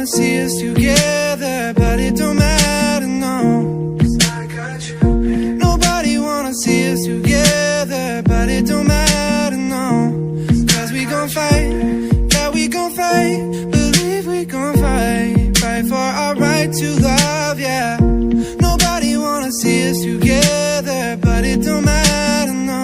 wanna see us together, but it don't matter, no. 'Cause I got you, babe. Nobody wanna see us together, but it don't matter, no. 'Cause we gon' fight, yeah, we gon' fight. Believe we gon' fight, fight for our right to love, yeah. Nobody wanna see us together, but it don't matter, no.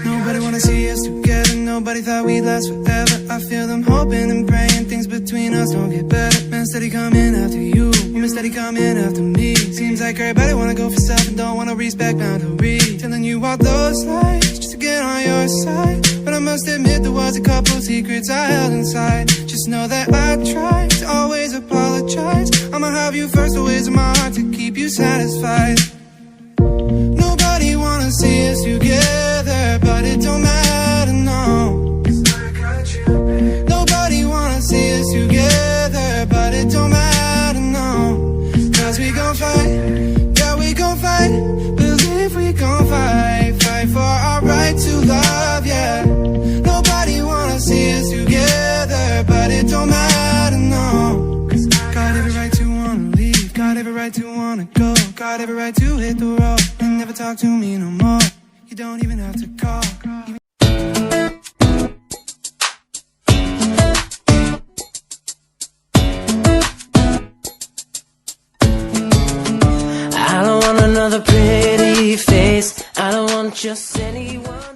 Nobody wanna see us together, nobody thought we'd last forever. I feel them hoping and praying things between us don't get better. Man steady coming after you, woman steady coming after me. Seems like everybody wanna go for self and don't wanna respect boundaries. Telling you all those lies just to get on your side, but I must admit there was a couple secrets I held inside. Just know that I tried to always apologize. I'ma have you first always in my heart to keep you satisfied. Nobody wanna see us together, but it don't matter, no. 'Cause I got you, babe. Nobody wanna see us together, but it don't matter, no. 'Cause we gon' fight, yeah, we gon' fight. Believe we gon' fight, fight for our right to love, yeah. Nobody wanna see us together, but it don't matter, no. 'Cause I got every right to wanna leave, got every right to wanna go, got every right to hit the road and never talk to me no more. You don't even have to call. I don't want another pretty face, I don't want just anyone.